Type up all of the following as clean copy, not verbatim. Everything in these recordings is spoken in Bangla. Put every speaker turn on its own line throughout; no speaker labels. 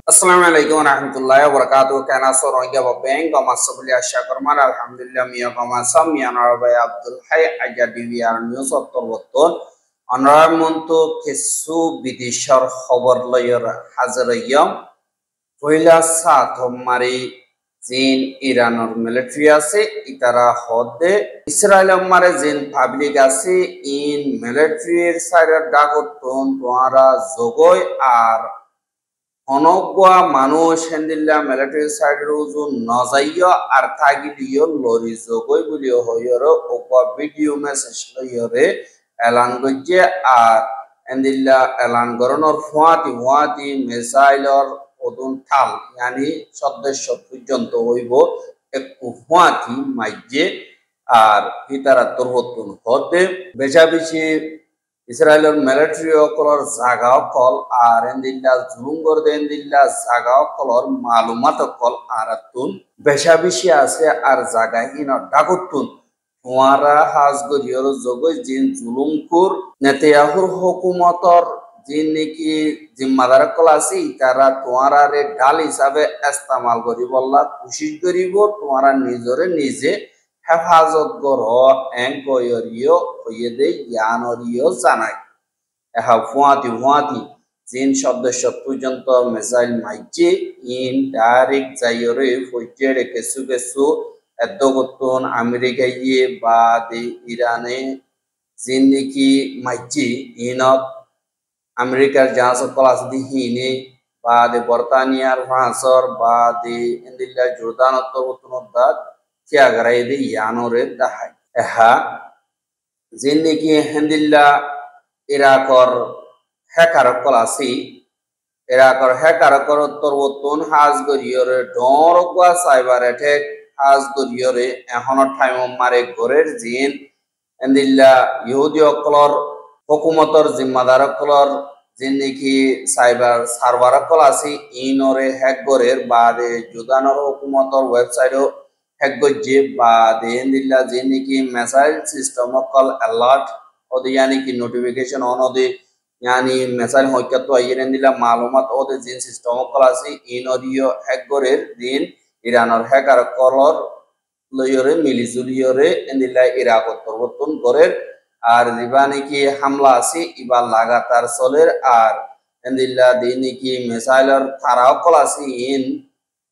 আসসালামু আলাইকুম রহমতুল্লাহ বরকাত কেনা সরঙ্গা ব্যাংক গমাসবলি আশা করমার আলহামদুলিল্লাহ মিয়া গমাসাম মিয়ানরবাই আব্দুল হাই আজাদি বিয়ার নিউজ অত্তরবর্তন অনরামন্ত কিছু বিদেশর খবর লয়র হাজারয়ম পয়লা সাত মারি জিন ইরানের মিলিটারি আছে ইতারা হদে ইসরায়েল মারে জিন পাবলিক আছে ইন মিলিটারির সাইডের ডাকতন তোয়ারা জগয় আর অনগ্বা মানুষ হেন্দিল্লা মিলিটারি সাইডের উজুন নজাইয় আর থাগিলিও লরি জগই বলিও হইয়র ওপা ভিডিও মেসেজ লইয়রে এলান গজ্জে আর হেন্দিল্লা এলান গরনর ফুয়াতি মিসাইলর ওদুন ঠাল ইয়ানি সদস্য পর্যন্ত হইব একটু ফুয়াতি মাইজে আর হিতারা তোরবতুন হতে বেশা বেশি ইসরায়েলের মিলিটারি অকলর জাগা অকল আর এন্দিল্লা জুলুঙ্গর দেন্দিল্লা জাগা অকলর মালুমাত অকল আর তুন বেশা বেশি আছে আর জাগা হিন ডাকতুন তোমারা হাজ গরিয়র জগই জিন জুলুমকুর নেতায়াহুর হুকুমতর জিন নাকি জিম্মাদার অকল আছে তারা তোমারারে ঢাল হিসাবে ইস্তেমাল করিবল্লা কোশিশ করিব তোমারা নিজরে নিজে হেফাজত গর এঙ্কয়রিও হইয়ে দে ইয়ানরিও জানাই এহা ফুয়াতি জিন সদস্য পর্যন্ত মিসাইল মাইজে ইন ডাইরেক্ট যাইরে ফইজেরে কিছু এদগতন আমেরিকা ইয়ে বা দে ইরানে জিন নাকি মাইজে ইনত আমেরিকার জাহাজ ক্লাস দি হিনে বা দে বর্তানিয়ার ফ্রান্সর বা দে ইন্দিল্লা জোরদান অত্তরবতনদাত কিয়াগারাই দে ইয়ানরে দাহাই এহা জিন নাকি হেন্দিল্লা ইরাকর হ্যাকার কলাসি ইরাকর হ্যাকার কর তরবতন হাজ গরিয়রে ডর গা সাইবার অ্যাটাক হাজ গরিয়রে এখন টাইম মারে গরের জিন হেন্দিল্লা ইহুদি অকলর হুকুমতর জিম্মাদার অকলর জিন নাকি সাইবার সার্ভার অকল আছে ইনরে হ্যাক গরের বাদে জুদানর হুকুমতর ওয়েবসাইটও হ্যাক গজ্জে বা দেন্দিল্লা যে নাকি মেসাইল সিস্টেম অকল অ্যালার্ট ওদের ইয়ানি কি নোটিফিকেশন অন ওদের ইয়ানি মেসাইল হইকা তো আইয়েন্দিল্লা মালুমাত ওদের জিন সিস্টেম অকল আছে ইনরিও হ্যাক গরের দিন ইরানের হ্যাকার কলর লইয়রে মিলিজুলিয়রে এন্দিল্লা ইরাকত পরিবর্তন করের আর দিবা নাকি হামলা আছে ইবা লাগাতার চলের আর এন্দিল্লা দিন নাকি মেসাইলর তারা অকল আছে ইন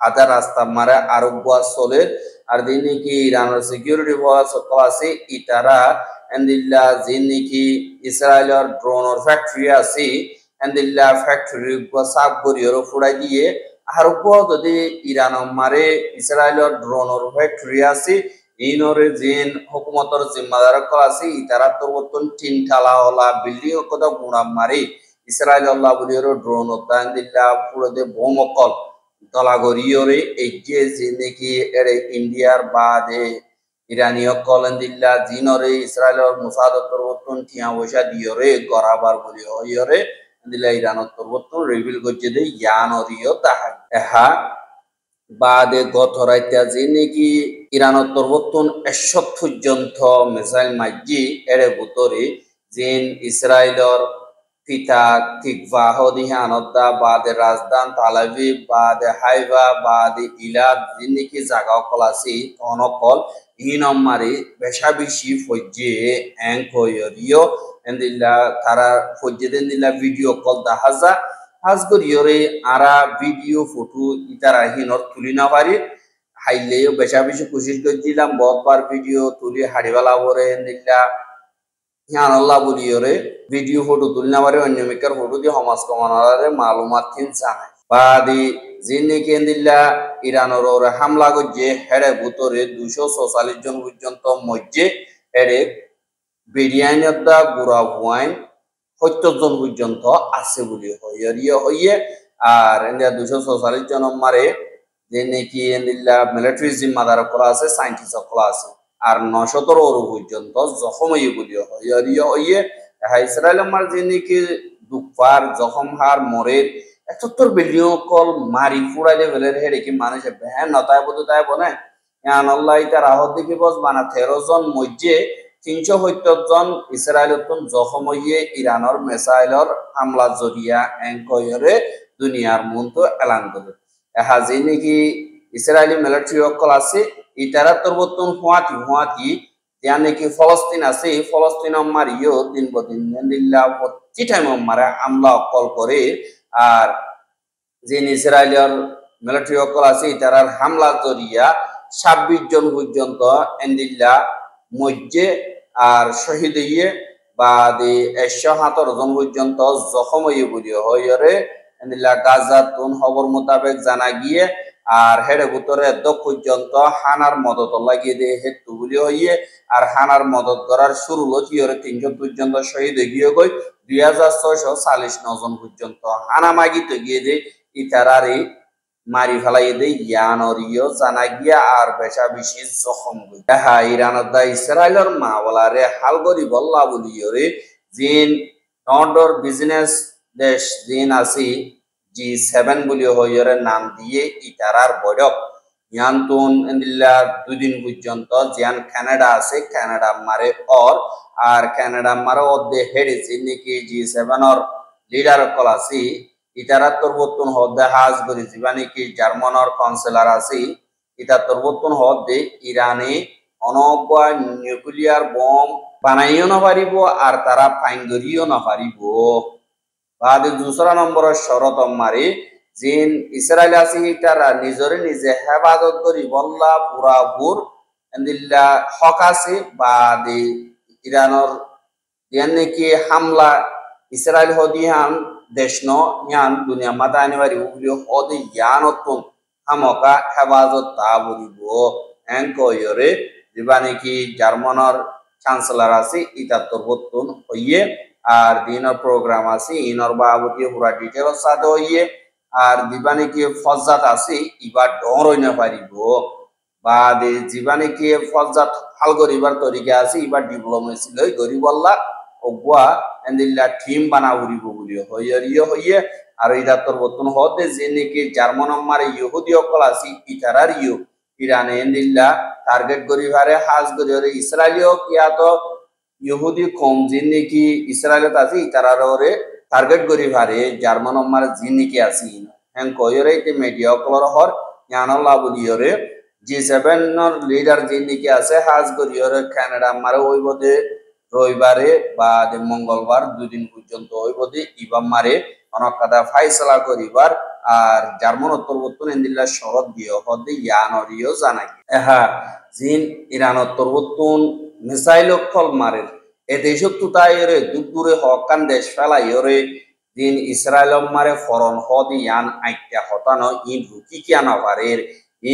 আধা রাস্তা মারে আরোগ্য চলের আর দিন নাকি ইরানের সিকিউরিটি ফোর্স সকল আছে ইতারা এন্দিল্লা যে নাকি ইসরায়েলের ড্রোনের ফ্যাক্টরি আছে এন্দিল্লা ফ্যাক্টরি সাফ করিয়র ফুড়াই দিয়ে আরোগ্য যদি ইরান মারে ইসরায়েলের ড্রোনের ফ্যাক্টরি আছে ইনরে জিন হুকুমতর জিম্মাদার কল আছে ইতারা তোরবতন তিন ঠালা হলা বিল্ডিং কথা গুণা মারি ইসরায়েল আল্লাহ বলিয়র ড্রোন এন্দিল্লা পুরো দে বোমকল তলাগরিয়রে এই যে নাকি এরে ইন্ডিয়ার বাদে ইরানীয় কলেন্দিল্লা জিনরে ইসরায়েলের মুসাদত পরিবর্তন টিয়া পয়সা দিয়রে গরাবার বলি হইয়রে দিল্লা ইরানত পরিবর্তন রিভিল করছে দে ইয়ানরিও তাহা এহা বাদে গত রাইতা যে নাকি ইরানত পরিবর্তন 100 পর্যন্ত মিসাইল মাইজি এরে ভিতরে জিন ইসরায়েলের পিতা তিকভা হদিহানদ্দা বাদে রাজধান তালাভি বাদে হাইভা বাদে ইলাদ জিন্দিকি জাগা অকল আছে অনকল ইনম মারি বেশা বেশি ফজ্জে এঙ্কয়রিও এন্দিল্লা তারা ফজ্জে দেন্দিল্লা ভিডিও কল দাহাজা হাজ করিয়রে আরা ভিডিও ফটো ইতারা হিনর তুলি না পারি হাইলেও বেশা বেশি কোশিশ করছিলাম বহুতবার ভিডিও তুলি হাড়িওয়ালা বরে এন্দিল্লা হিয়ান আল্লাহ বলিয়রে ভিডিও ফটো তুলনা পারে অন্য মেকার ফটো দিয়ে সমাজ কমানারে মালুমাত থিন জানায় বাদি জিন্নি কেন্দিল্লা ইরানের ওরে হামলা করছে হেড়ে ভিতরে 244 জন পর্যন্ত মধ্যে হেড়ে বিরিয়ানিটা গুড়া হুয়াইন 70 জন পর্যন্ত আছে বলি হইয়ে আর ইন্ডিয়া 244 জন মারে যে নাকি ইন্দিল্লা মিলিটারি জিম্মাদার করা আছে সাইন্টিস্ট করা আছে আর 917 পর্যন্ত জখম হয়ে বলি হইয়ে ইসরায়েল আমার যে নাকি দুপার জখম হার মরে 71 বিলিয়ন কল মারি ফুড়াইলে বেলের হেড়ে কি মানুষে ভ্যান নতায় বোধ তাই বনে ইয়ান আল্লাহ তার আহত দেখি বস বানা 13 জন মধ্যে 370 জন ইসরায়েলত জখম হইয়ে ইরানের মিসাইলর হামলা জরিয়া এঙ্কয়রে দুনিয়ার মতো এলান করে যে নাকি ইসরায়েলি মিলিটারি অকল আছে ইতারা তরবতন হুয়াতি যা নাকি ফলস্তিন আছে ফলস্তিন মারিও দিন বদিন প্রতি টাইম মারা আমলা অকল করে আর যে ইসরায়েলের মিলিটারি অকল আছে ইতারার হামলা জরিয়া 26 জন পর্যন্ত এন্দিল্লা মধ্যে আর শহীদ হইয়ে বা 117 জন পর্যন্ত জখম হইয়ে বলি হইরে এন্দিল্লা গাজাতুন খবর মোতাবেক জানা গিয়ে আর হেডে ভিতরে পর্যন্ত হানার মদত লাগিয়ে দিয়ে হেতু বলি হইয়ে আর হানার মদত করার শুরু হইরে 300 পর্যন্ত শহীদ গিয়ে গই 2649 জন পর্যন্ত হানা মাগিতে গিয়ে দিয়ে ইতারারি মারি ফেলাই দে ইয়ানরিও জানা গিয়া আর বেশা বেশি জখম গই ইরানত দা ইসরায়েলের মাওলারে হাল গরি বল্লা বলিয়রে জিন নর্ডর বিজনেস দেশ জিন আসি G7 বলি হইরে নাম দিয়ে ইতারার বৈঠক ইয়ান্তুন এন্দিল্লা 2 দিন পর্যন্ত জিয়ান কানাডা আছে কানাডা মারে আর কানাডা মারে অদে হেডে জিনিকি G7 অর লিডার কল আছে ইতারা তরবতন হদে হাজ গরি জীবানি কি জার্মানর কাউন্সিলর আছে ইতা তরবতন হদে ইরানে অনগা নিউক্লিয়ার বম বানাইও না পারিব আর তারা ফাইন করিও না পারিব বাদে দুসরা নম্বরের শরত মারি জিন ইসরায়েল আছে তারা নিজরে নিজে হেফাজত করি বল্লা পুরাপুর এন্দিল্লা হক আছে বাদে ইরানর ইয়ান নাকি হামলা ইসরায়েল হদিয়ান দেশন ইয়ান দুনিয়া মাতা আনিবারি উগলি হদে ইয়ানতন হামকা হেফাজত তা বলিব এনকয়রে যেবা নাকি জার্মানর চ্যান্সেলর আছে ইতা তরবতন হইয়ে আর দিনের প্রোগ্রাম আছে ইনর বাবতি পুরা ডিটেলস সাথে হইয়ে আর দিবানি কি ফজ্জাত আছে ইবা ডর হইনা পারিব বা জীবানি কি ফজ্জাত হাল করিবার তরিকা আছে ইবা ডিপ্লোমেসি লই গরিবল্লা ওগুয়া এন্দিল্লা টিম বানা উড়িব বলি হইয়ে আর ইদা তরবতন হতে যে নাকি জার্মান মারে ইহুদি অকল আছে ইতারার ইরানে এন্দিল্লা টার্গেট করিবারে হাজ করিবারে ইসরায়েলিও কিয়া তো ইহুদি কম জিন নাকি ইসরায়েলত আছে ইতারারে টার্গেট করি ভারে জার্মান মার জিন নাকি আছে হ্যাঁ কয়রে তে মিডিয়া কলর হর জানাল্লা বলিয়রে G7 নর লিডার জিন নাকি আছে হাজ করিয়রে কানাডা মারে ওই বদে রবিবারে বা মঙ্গলবার 2 দিন পর্যন্ত ওই বদে ইবাম মারে অনকাদা ফাইসলা করিবার আর জার্মান উত্তরবর্তন এন্দিল্লা শরৎ দিয়ে হদে ইয়ানরিও জানাই জিন ইরান উত্তরবর্তন মিসাইল কল মারে এ দেশত তাইরে দূরে হকান দেশ ফেলাইরে দিন ইসরায়েল মারে ফরন হদি ইয়ান আইটা হতানো ইন রুকি কিয়ানা পারের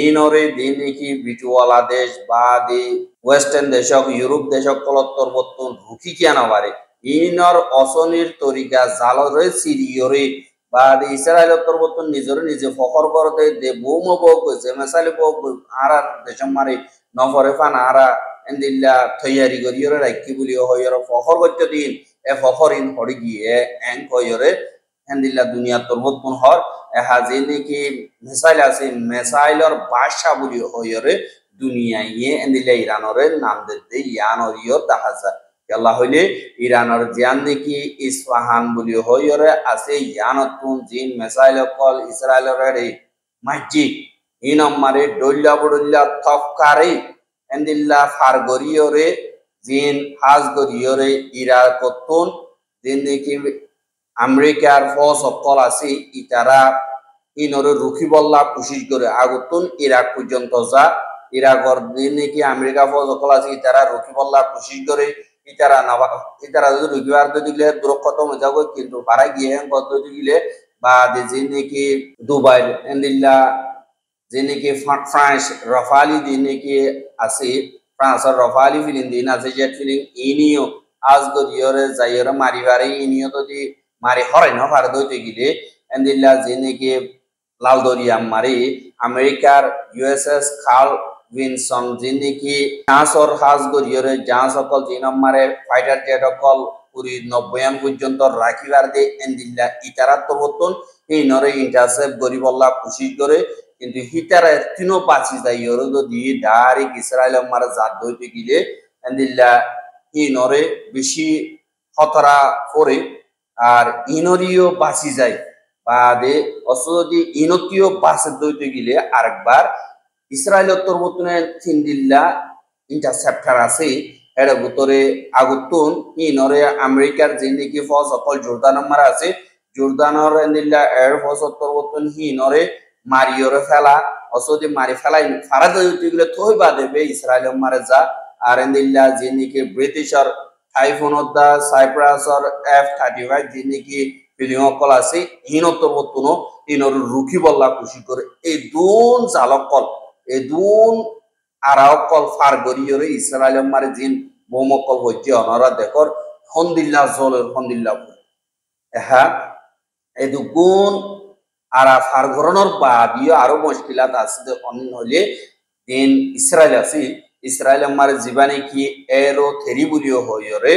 ইনরে দিন কি বিটুয়ালা দেশ বা দি ওয়েস্টার্ন দেশক ইউরোপ দেশক কলত্তর বর্তন রুকি কিয়ানা পারে ইনর অসনির তরিকা জালরে সিরিয়রে বা ইসরায়েল উত্তরবর্তন নিজরে নিজে ফখর করতে দে বোম বক কইছে মিসাইল বক আর দেশ মারে নফরে ফান আরা এন্দিল্লা তৈয়ারি করিয়রে রাখি বলি হইয়র ফখর করতে দিন এ ফখরিন হড়ি গিয়ে এন কইয়রে এন্দিল্লা দুনিয়া তরবতন হর যে নাকি মিসাইল আছে মিসাইলর বাদশা বলি হইয়রে দুনিয়া ইয়ে এন্দিল্লা ইরানরে নাম দিতে ইয়ানরিও দাহাজা আল্লাহ হইলে ইরানর জিয়ান নাকি ইসফাহান বলি হইয়রে আছে ইয়ানতুন জিন মিসাইল কল ইসরায়েলরে মসজিদ ইনমারে ডল্লা বডল্লা তফকারে এন্দিল্লা ফার গরিয়রে জিন হাজ গরিয়রে ইরাকতুন জিন নাকি আমেরিকার ফৌজ অকল আছে ইতারা ইনরে রুখিবল্লা কোশিশ করে আগুতুন ইরাক পর্যন্ত যা ইরাকর দিন নাকি আমেরিকা ফৌজ অকল আছে ইতারা রুখিবল্লা কোশিশ করে ইতারা যদি রুখিবার দিলে দুরক্ষত মজা করে কিন্তু পারা গিয়ে পদ্ধতি দিলে বা যে নাকি দুবাই এন্দিল্লা যে নাকি ফ্রান্স রফালি দিন নাকি আছে ফ্রান্সের রফালি ফিলিং দিন আছে জেট ফিলিং ইনিও আজ গরিয়রে যাইয়রে মারিবারে ইনিও যদি মারি হরাই না পারে দইতে গিলে এন্দিল্লা যে নাকি লাল দরিয়াম মারি আমেরিকার ইউএসএস খাল উইনসন যে নাকি জাহাজর হাজ গরিয়রে জাহাজ অকল যে মারে ফাইটার জেট অকল পুরি 90 পর্যন্ত রাখিবার দে এন্দিল্লা ইতারা তবতন এই নরে ইন্টারসেপ্ট গরিবল্লা কোশিশ করে কিন্তু হিতারা তিনো পাঁচি যায় ওর যদি ডাইরেক্ট ইসরায়েল মারা জাত দইতে গিলে এন্দিল্লা ইনরে বেশি খতরা করে আর ইনরিও বাঁচি যায় বাদে অসদি ইনতীয় বাসে দইতে গেলে আরেকবার ইসরায়েলের তরবতনে তিনদিল্লা ইন্টারসেপ্টার আছে এর ভিতরে আগুতুন ইনরে আমেরিকার যে নাকি ফস অকল জোরদান মারা আছে জোরদানর নিল্লা এর ফস তরবতন হিনরে মারিয়রে ফেলা অসদি মারি ফেলাই ফারা দইতে গেলে থই বাদে ইসরায়েলের মারে যা আর নিল্লা যে নাকি ব্রিটিশর টাইফুনদা সাইপ্রাসর F-35 যে নাকি ফিলিং অকল আছে হিনতর বতুনো ইনর রুখি বল্লা খুশি করে এই দুন জালকল এই দুন আরাওকল ফার গরিয়রে ইসরায়েলের মারে জিন বোমকল হইছে অনরা দেখর হন্দিল্লা জলের হন্দিল্লা হ্যাঁ এই দুগুণ আরা ফার ঘরনোর বাদিও আরো মুশকিলাত আছে অন্য হলে দিন ইসরায়েল আছে ইসরায়েল আমার জীবনে কি এরো থেরি বুলিও হইরে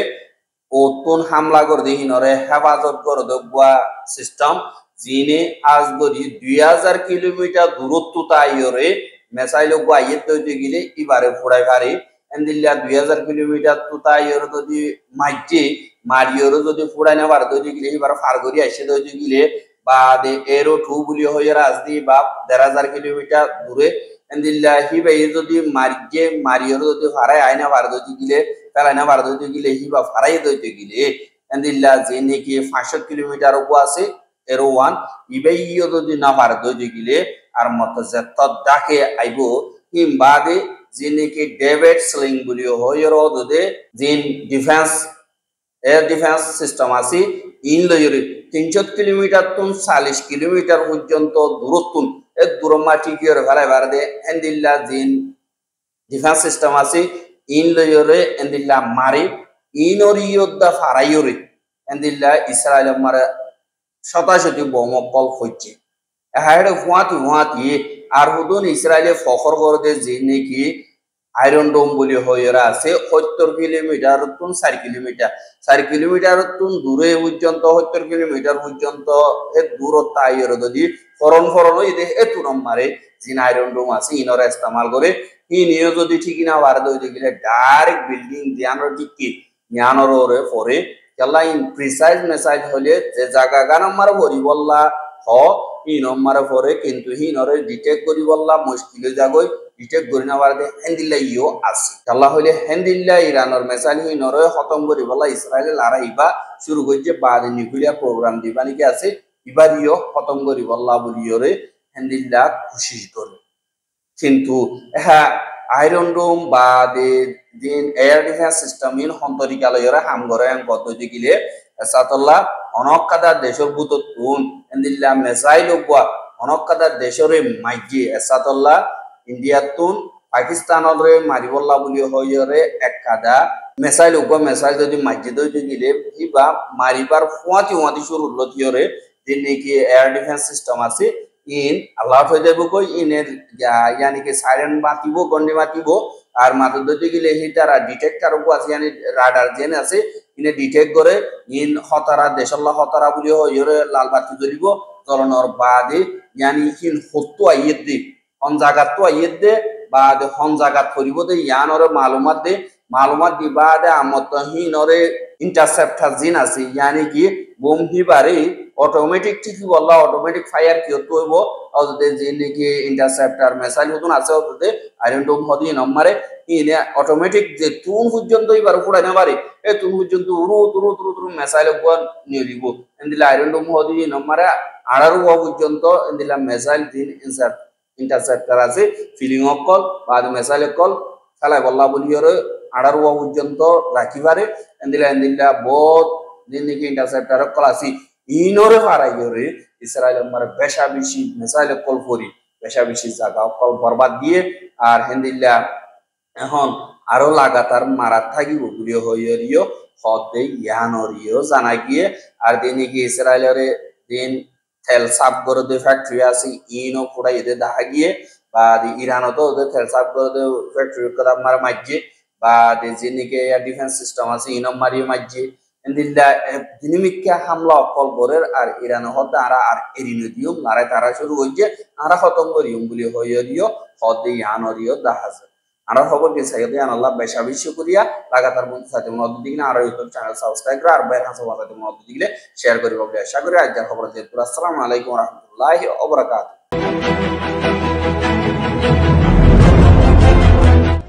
ওতুন হামলা কর দিহিনরে হেফাজত কর দগুয়া সিস্টেম জিনে আজ গরি 2000 কিলোমিটার দূরত্ব তাইরে মেসাইল গুয়া ইতে গিলে ইবারে ফুড়াই পারে এন্দিল্লা 2000 কিলোমিটার তো তাইরে যদি মাইজে মারিয়র যদি ফুড়াই না পারে যদি গিলে ইবার ফার গরি আসে যদি গিলে বা দে এরো টু বুলিও হইরা আজদি বা 1500 কিলোমিটার দূরে এন্দিল্লা হিবা যদি মারিজে মারিয়র যদি ফারাই আইনা পারে যদি গিলে পেলাইনা পারে যদি গিলে হিবা ফারাই দইতে গিলে এন্দিল্লা যে নাকি 500 কিলোমিটার উপর আছে এরো ওয়ান ইবাই যদি না পারে দইতে গিলে আর মত যত ডাকে আইবো হিম বাদে যে নাকি ডেভিড স্লিং বলিও হইরো দদে জিন ডিফেন্স এয়ার ডিফেন্স সিস্টেম আছে ইন লয়রে 300 কিলোমিটার তুন 40 কিলোমিটার পর্যন্ত দূরত্ব এ দূরমাটি কিয়র ফেলাই বারদে এন্দিল্লা জিন ডিফেন্স সিস্টেম আছে ইন লয়রে এন্দিল্লা মারি ইনরিয়দা ফারাইয়রে এন্দিল্লা ইসরায়েল মারে শতাশতি বোমকল হচ্ছে হাইড হুয়াতি আর হুদুন ইসরায়েলে ফখর করতে যে নাকি আয়রন ডোম বলি হইরা আছে 70 কিলোমিটার তুন 4 কিলোমিটার তুন দূরে পর্যন্ত 70 কিলোমিটার পর্যন্ত এ দূরত্ব আইরে যদি ফরন ইদে এতু নম্বরে জিন আয়রন ডোম আছে ইনরা ইস্তেমাল করে নিয়ে যদি ঠিক না বার দইতে গেলে ডাইরেক্ট বিল্ডিং জ্ঞানর টিকি জ্ঞানর ওরে পরে কেলা ইন প্রিসাইজ মেসাইজ হলে যে জায়গা গান আমার ভরি বললা হ ই নম্বরে পরে কিন্তু হিনরে ডিটেক্ট করি বললা মুশকিল জাগই ডিটেক্ট করি না বারদে হেন্দিল্লা ইও আছে কেলা হইলে হেন্দিল্লা ইরানর মেসাইল হিনরে খতম করি বললা ইসরায়েল লারাইবা শুরু করছে বাদে নিউক্লিয়ার প্রোগ্রাম দিবা নাকি আছে ইবারিও খতম করি বললা বলিয়রে হেন্দিল্লা খুশি করে কিন্তু হ্যাঁ আয়রন ডোম বা দিন এয়ার ডিফেন্স সিস্টেম ইন হন্তরিকালয়রা হাম করে পদ্ধতি গিলে সাতল্লা অনকাদা দেশের বুতত তুন এন্দিল্লা মেসাইল ওয়া অনকাদা দেশরে মাইজি সাতল্লা ইন্ডিয়া তুন পাকিস্তানের রে মারিবল্লা বলি হইরে এককাদা মেসাইল ওয়া মেসাইল যদি মাইজি দইতে গিলে ইবা মারিবার ফুয়াতি শুরু লতিয়রে দিন নাকি এয়ার ডিফেন্স সিস্টেম আছে ইন আল্লাহ হয়ে যাবো কই ইনের ইয়ানি কি সাইরেন বাতিবো গন্ডি বাতিবো আর মাথা দিতে গেলে হিটারা ডিটেক্টর আছে ইয়ানি রাডার জেন আছে ইনে ডিটেক্ট করে ইন হতারা দেশাল্লাহ হতারা বলি হইরে লাল বাতি জ্বলিব জ্বলানোর বাদে ইয়ানি হিন হত্তু আইয়ের দে হন জাগাত তো আইয়ের দে বাদে হন জাগাত করিব দে ইয়ানরে মালুমাত দি বাদে আমত হিনরে ইন্টারসেপ্টার জিন আছে ইয়ানি কি বোম হিবারে অটোমেটিক ঠিকই বললা অটোমেটিক ফায়ার কি হতো হইব অদে যে নাকি ইন্টারসেপ্টার মেসাইল হতুন আছে অদে আয়রন ডোম হদি নম্বরে ইনে অটোমেটিক যে তুন পর্যন্ত এবার ফুড়াই না পারে এ তুন পর্যন্ত উরু মেসাইল গুয়া নিয়ে দিব এন্দিলা আয়রন ডোম হদি নম্বরে আড়ারু পর্যন্ত এন্দিলা মেসাইল দিন ইন্টারসেপ্টার আছে ফিলিং অকল বাদ মেসাইল কল খেলাই বললা বলিয়রে আড়ারু পর্যন্ত রাখিবারে এন্দিলা বহুত দিন নাকি ইন্টারসেপ্টার কল আছে ইনরে ফারাইরে ইসরায়েল আমার বেশা বেশি মিসাইল কল করি বেশা বেশি জায়গা কল বরবাদ দিয়ে আর হেন্দিল্লা এখন আরো লাগাতার মারাত থাকিব বুলিও হইরিও হদে ইয়ানরিও জানা গিয়ে আর দিনে কি ইসরায়েলের দিন তেল সাফ করে দে ফ্যাক্টরি আছে ইনো পুরা এদের দেখা গিয়ে বা ইরানও তো ওদের তেল সাফ করে দে ফ্যাক্টরি করে আমার মাঝে বা যেদিকে ডিফেন্স সিস্টেম আছে ইনো মারিও মাঝে এন্দিল্লা দিনমিক্কা হামলা অকল বরের আর ইরান হতে আর এরিনদিয়ম লারে তারা শুরু হইছে আরা খতম করিয়ম বলি হইরিও হদে ইয়ানরিও দাহাজ আমরা খবর কি সাইয়দি আল্লাহ বেশা বেশি করিয়া লাগাতার বন্ধু সাথে মদত দিগলে আর ইউটিউব চ্যানেল সাবস্ক্রাইব করে আর বাইরে হাসা সাথে মদত দিগলে শেয়ার করিব বলে আশা করি। আজকের খবর দিয়ে আসসালামু আলাইকুম ওয়া রাহমাতুল্লাহি ওয়া বারাকাতুহু।